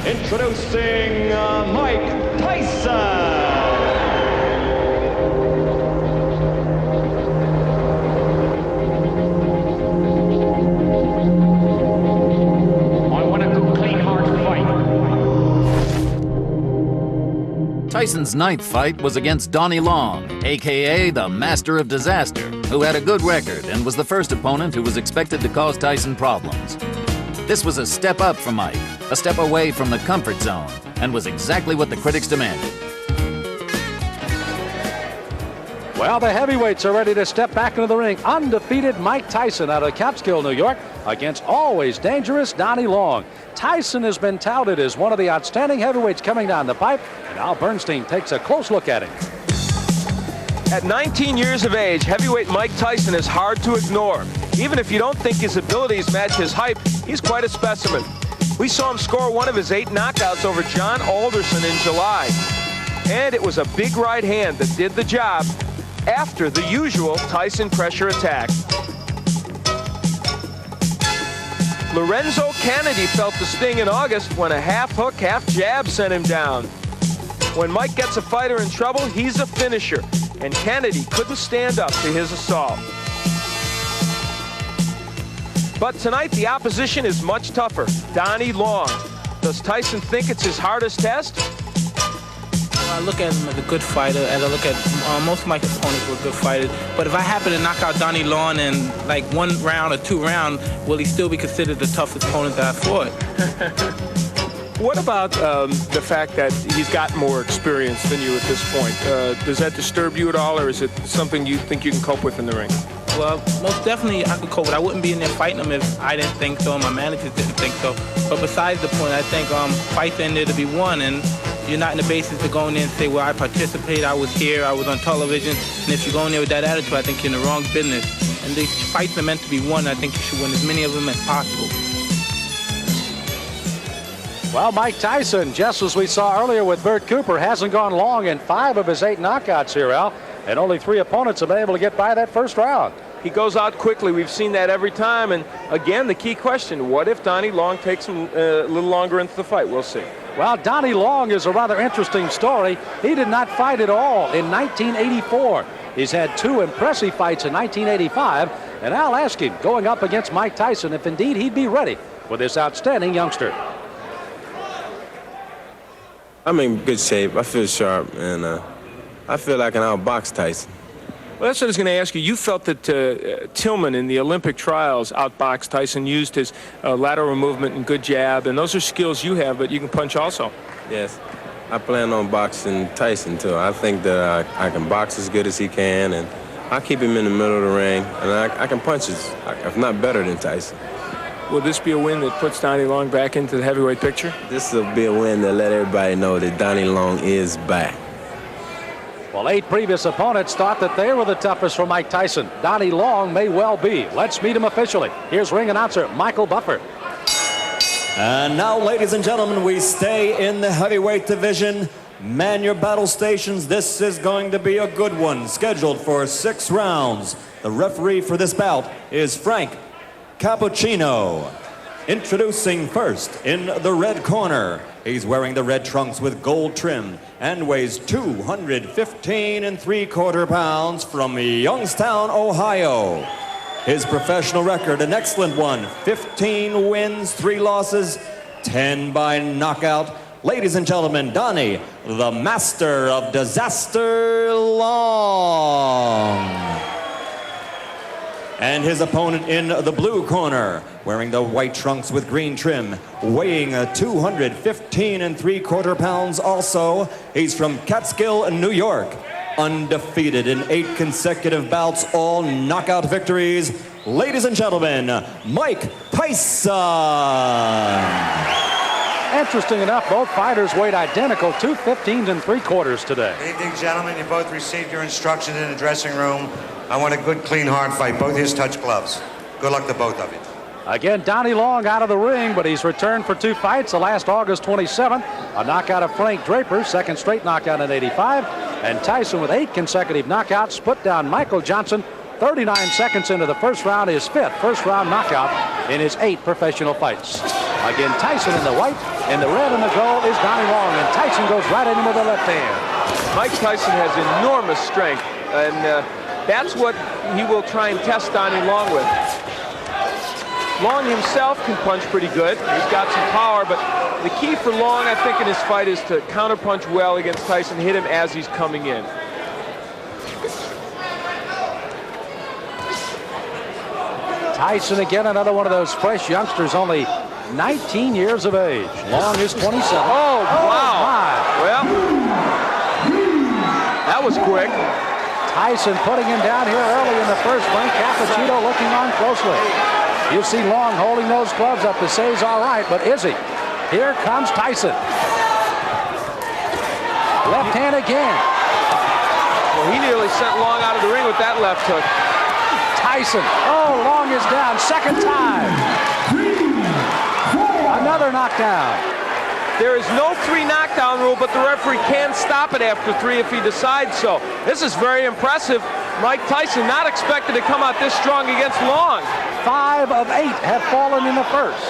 Introducing Mike Tyson. Tyson's ninth fight was against Donnie Long, a.k.a. the Master of Disaster, who had a good record and was the first opponent who was expected to cause Tyson problems. This was a step up for Mike, a step away from the comfort zone, and was exactly what the critics demanded. Well, the heavyweights are ready to step back into the ring. Undefeated Mike Tyson out of Catskill, New York, against always dangerous Donnie Long. Tyson has been touted as one of the outstanding heavyweights coming down the pipe, and Al Bernstein takes a close look at him. At 19 years of age, heavyweight Mike Tyson is hard to ignore. Even if you don't think his abilities match his hype, he's quite a specimen. We saw him score one of his 8 knockouts over John Alderson in July. And it was a big right hand that did the job after the usual Tyson pressure attack. Lorenzo Kennedy felt the sting in August when a half hook, half jab sent him down. When Mike gets a fighter in trouble, he's a finisher, and Kennedy couldn't stand up to his assault. But tonight, the opposition is much tougher. Donnie Long. Does Tyson think it's his hardest test? I look at him as a good fighter, as I look at most of my opponents were good fighters. But if I happen to knock out Donnie Long in like 1 round or 2 rounds, will he still be considered the toughest opponent that I fought? What about the fact that he's got more experience than you at this point? Does that disturb you at all, or is it something you think you can cope with in the ring? Well, most definitely I could cope with it. I wouldn't be in there fighting him if I didn't think so and my managers didn't think so. But besides the point, I think fights in there to be won, and you're not in the basis to go in there and say, well, I participated, I was here, I was on television. And if you go in there with that attitude, I think you're in the wrong business. And these fights are meant to be won. I think you should win as many of them as possible. Well, Mike Tyson, just as we saw earlier with Bert Cooper, hasn't gone long in 5 of his 8 knockouts here, Al. And only 3 opponents have been able to get by that first round. He goes out quickly. We've seen that every time. And again, the key question, what if Donnie Long takes him a little longer into the fight? We'll see. Well, Donnie Long is a rather interesting story. He did not fight at all in 1984. He's had 2 impressive fights in 1985. And I'll ask him, going up against Mike Tyson, if indeed he'd be ready for this outstanding youngster. I'm in good shape. I feel sharp, and I feel like I can outbox Tyson. Well, that's what I was going to ask you. You felt that Tillman in the Olympic trials outboxed Tyson, used his lateral movement and good jab, and those are skills you have, but you can punch also. Yes. I plan on boxing Tyson, too. I think that I can box as good as he can, and I'll keep him in the middle of the ring, and I can punch if not better than Tyson. Will this be a win that puts Donnie Long back into the heavyweight picture? This will be a win that let everybody know that Donnie Long is back. Well, 8 previous opponents thought that they were the toughest for Mike Tyson. Donnie Long may well be. Let's meet him officially. Here's ring announcer Michael Buffer. And now, ladies and gentlemen, we stay in the heavyweight division. Man your battle stations. This is going to be a good one, scheduled for 6 rounds. The referee for this bout is Frank Cappuccino. Introducing first in the red corner. He's wearing the red trunks with gold trim and weighs 215 3/4 pounds from Youngstown, Ohio. His professional record, an excellent one. 15 wins, 3 losses, 10 by knockout. Ladies and gentlemen, Donnie, the Master of Disaster Long. And his opponent in the blue corner, wearing the white trunks with green trim, weighing 215 3/4 pounds also. He's from Catskill, New York. Undefeated in 8 consecutive bouts, all knockout victories. Ladies and gentlemen, Mike Tyson. Interesting enough, both fighters weighed identical, 215 3/4 today. Good evening, gentlemen. You both received your instructions in the dressing room. I want a good, clean, hard fight. Both his touch gloves. Good luck to both of you. Again, Donnie Long out of the ring, but he's returned for 2 fights. The last August 27th, a knockout of Frank Draper, 2nd straight knockout in 85. And Tyson with 8 consecutive knockouts, put down Michael Johnson 39 seconds into the first round, his 5th first-round knockout in his 8 professional fights. Again, Tyson in the white, in the red and the gold is Donnie Long, and Tyson goes right in with the left hand. Mike Tyson has enormous strength, and that's what he will try and test Donnie Long with. Long himself can punch pretty good. He's got some power, but the key for Long, I think, in his fight is to counterpunch well against Tyson, hit him as he's coming in. Tyson again, another one of those fresh youngsters, only 19 years of age. Long is 27. Oh, wow. My. Well, that was quick. Tyson putting him down here early in the first ring. Cappuccino looking on closely. You see Long holding those gloves up to say he's all right, but is he? Here comes Tyson. Left hand again. Well, he nearly sent Long out of the ring with that left hook. Tyson. Oh, Long is down. Second time. Another knockdown. There is no 3 knockdown rule, but the referee can stop it after 3 if he decides so. This is very impressive. Mike Tyson not expected to come out this strong against Long. 5 of 8 have fallen in the first.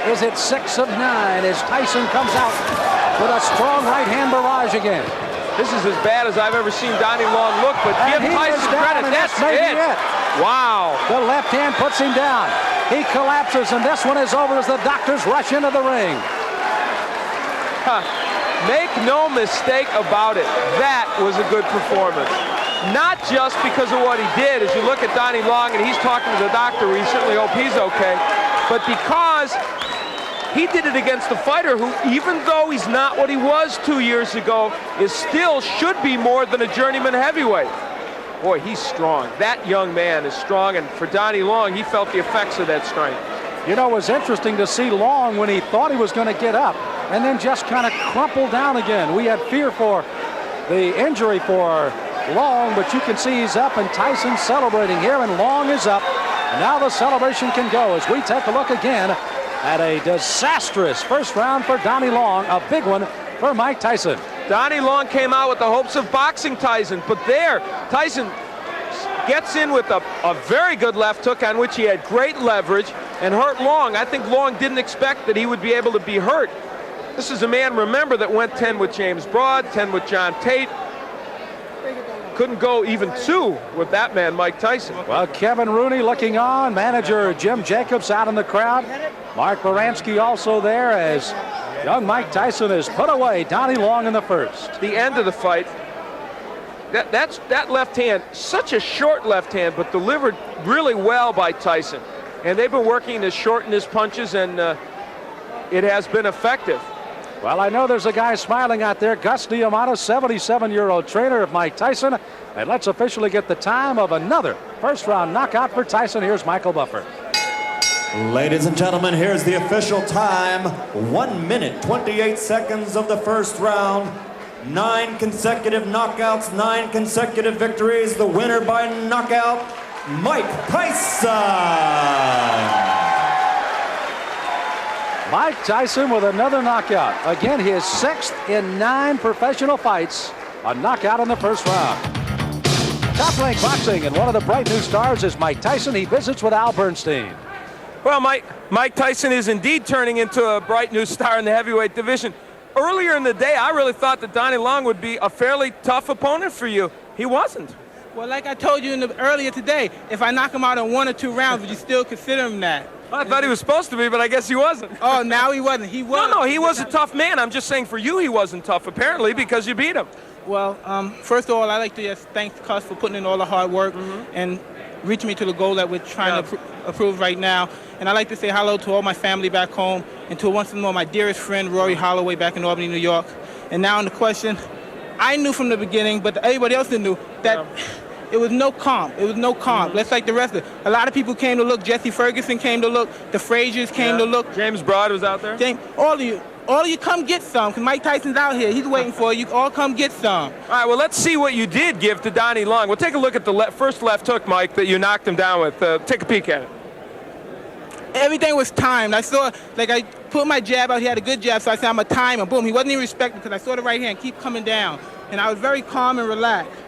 Is it 6 of 9 as Tyson comes out with a strong right hand barrage again? This is as bad as I've ever seen Donnie Long look, but give Tyson credit. That's it. Wow. The left hand puts him down. He collapses, and this one is over as the doctors rush into the ring. Make no mistake about it. That was a good performance. Not just because of what he did, as you look at Donnie Long and he's talking to the doctor, we certainly hope he's okay, but because he did it against a fighter who, even though he's not what he was 2 years ago, is still should be more than a journeyman heavyweight. Boy, he's strong. That young man is strong, and for Donnie Long, he felt the effects of that strength. You know, it was interesting to see Long when he thought he was going to get up and then just kind of crumpled down again. We had fear for the injury for Long, but you can see he's up, and Tyson's celebrating here, and Long is up. And now the celebration can go as we take a look again at a disastrous first round for Donnie Long, a big one for Mike Tyson. Donnie Long came out with the hopes of boxing Tyson, but there, Tyson gets in with a very good left hook on which he had great leverage and hurt Long. I think Long didn't expect that he would be able to be hurt. This is a man, remember, that went 10 with James Broad, 10 with John Tate. Couldn't go even 2 with that man, Mike Tyson. Well, Kevin Rooney looking on, manager Jim Jacobs out in the crowd. Mark Baranski also there as young Mike Tyson has put away Donnie Long in the first. The end of the fight, that left hand, such a short left hand, but delivered really well by Tyson. And they've been working to shorten his punches, and it has been effective. Well, I know there's a guy smiling out there, Gus Diamano, 77-year-old trainer of Mike Tyson. And let's officially get the time of another first-round knockout for Tyson. Here's Michael Buffer. Ladies and gentlemen, here's the official time. 1 minute, 28 seconds of the first round. 9 consecutive knockouts, 9 consecutive victories. The winner by knockout, Mike Tyson. Mike Tyson with another knockout. Again, his 6th in 9 professional fights. A knockout in the first round. Top Rank Boxing, and one of the bright new stars is Mike Tyson. He visits with Al Bernstein. Well, Mike Tyson is indeed turning into a bright new star in the heavyweight division. Earlier in the day, I really thought that Donnie Long would be a fairly tough opponent for you. He wasn't. Well, like I told you earlier today, if I knock him out in 1 or 2 rounds, would you still consider him that? Well, I thought he was supposed to be, but I guess he wasn't. Oh, now he wasn't. He was. No, he was a tough man. I'm just saying for you he wasn't tough, apparently, because you beat him. Well, first of all, I'd like to just thank Cus for putting in all the hard work and reaching me to the goal that we're trying to approve right now. And I'd like to say hello to all my family back home and to once more my dearest friend, Rory Holloway, back in Albany, New York. And now on the question, I knew from the beginning, but everybody else didn't know, that it was no comp. It was no comp. Let's like the rest of it. A lot of people came to look. Jesse Ferguson came to look. The Fraziers came to look. James Broad was out there. All of you come get some, because Mike Tyson's out here. He's waiting for you. All come get some. All right, well, let's see what you did give to Donnie Long. We'll take a look at the first left hook, Mike, that you knocked him down with. Take a peek at it. Everything was timed. I saw, I put my jab out. He had a good jab, so I said, I'm a timer. Boom. He wasn't even respecting because I saw the right hand keep coming down. And I was very calm and relaxed.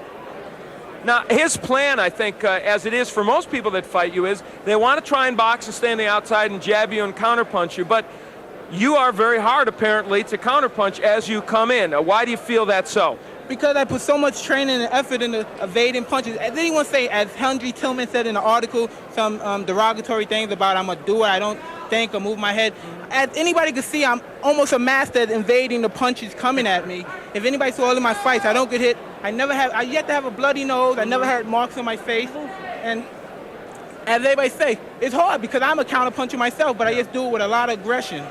Now, his plan, I think, as it is for most people that fight you, is they want to try and box and stay on the outside and jab you and counterpunch you. But you are very hard, apparently, to counterpunch as you come in. Why do you feel that's so? Because I put so much training and effort into evading punches. As anyone say, as Henry Tillman said in the article, some derogatory things about I'm a doer, I don't think or move my head. As anybody can see, I'm almost a master at invading the punches coming at me. If anybody saw all of my fights, I don't get hit. I yet to have a bloody nose. I never had marks on my face. And as everybody say, it's hard because I'm a counterpuncher myself, but I just do it with a lot of aggression.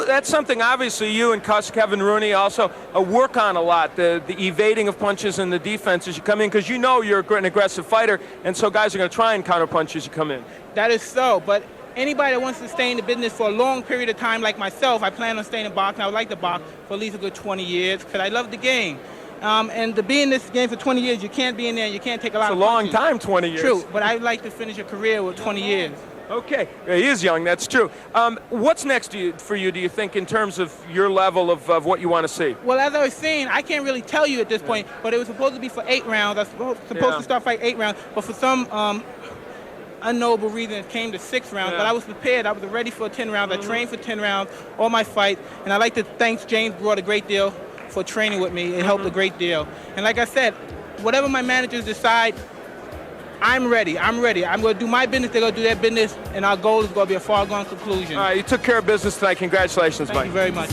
That's something obviously you and Kevin Rooney also work on a lot, the evading of punches and the defense as you come in, because you know you're an aggressive fighter, and so guys are going to try and counterpunch as you come in. That is so, but anybody that wants to stay in the business for a long period of time like myself, I plan on staying in boxing. I would like to box for at least a good 20 years because I love the game. And to be in this game for 20 years, you can't be in there, you can't take a lot of punches. It's a long time, 20 years. True, but I'd like to finish a career with 20 years. Okay, he is young, that's true. What's next for you, do you think, in terms of your level of what you want to see? Well, as I was saying, I can't really tell you at this point, but it was supposed to be for 8 rounds. I was supposed to start fighting 8 rounds, but for some unknowable reason, it came to 6 rounds. But I was prepared. I was ready for 10 rounds. I trained for 10 rounds, all my fights, and I'd like to thank James Broad a great deal for training with me. It helped a great deal. And like I said, whatever my managers decide, I'm ready. I'm ready. I'm going to do my business. They're going to do their business, and our goal is going to be a far-gone conclusion. All right, you took care of business tonight. Congratulations, Mike. Thank you very much.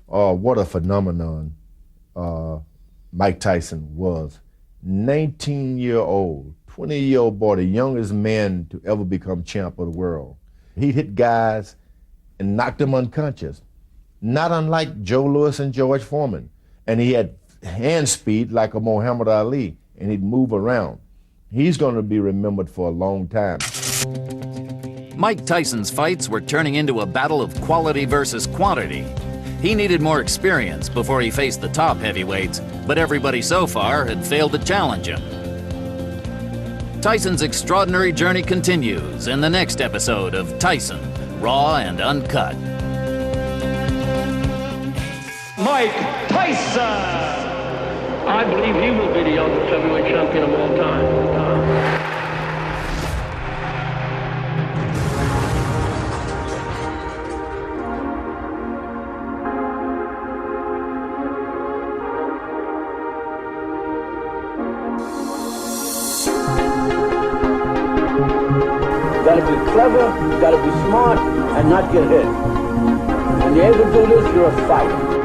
What a phenomenon Mike Tyson was. 19-year-old, 20-year-old boy, the youngest man to ever become champ of the world. He hit guys and knocked them unconscious, not unlike Joe Louis and George Foreman. And he had hand speed like a Muhammad Ali, and he'd move around. He's going to be remembered for a long time. Mike Tyson's fights were turning into a battle of quality versus quantity. He needed more experience before he faced the top heavyweights, but everybody so far had failed to challenge him. Tyson's extraordinary journey continues in the next episode of Tyson, Raw and Uncut. Mike Tyson! I believe he will be the youngest heavyweight champion of all time. You gotta be clever, you gotta be smart, and not get hit. When you're able to do this, you're a fighter.